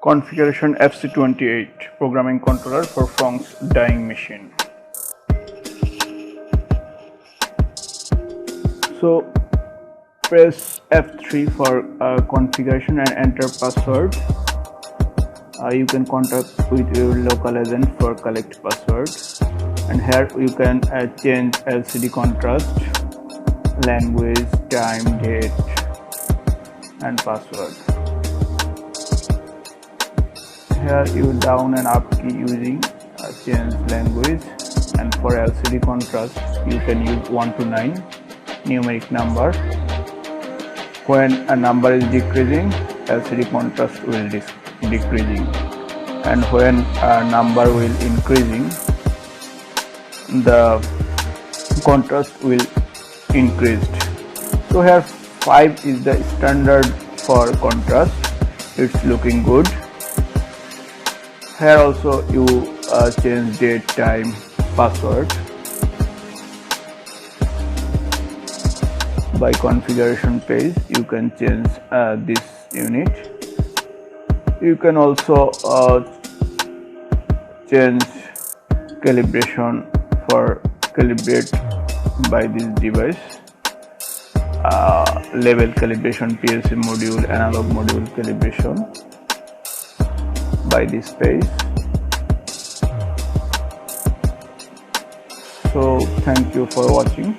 Configuration FC28 programming controller for Fong's dyeing machine. So press F3 for configuration and enter password. You can contact with your local agent for collect password, and here you can change LCD contrast, language, time, date and password. Here you down and up key using change language, and for LCD contrast you can use 1 to 9 numeric number. When a number is decreasing, LCD contrast will decreasing, and when a number will increasing, the contrast will increased. So here 5 is the standard for contrast. It's looking good. Here also you change date, time, password. By configuration page you can change this unit. You can also change calibration for calibrate by this device, level calibration, PLC module, analog module calibration by this page. So thank you for watching.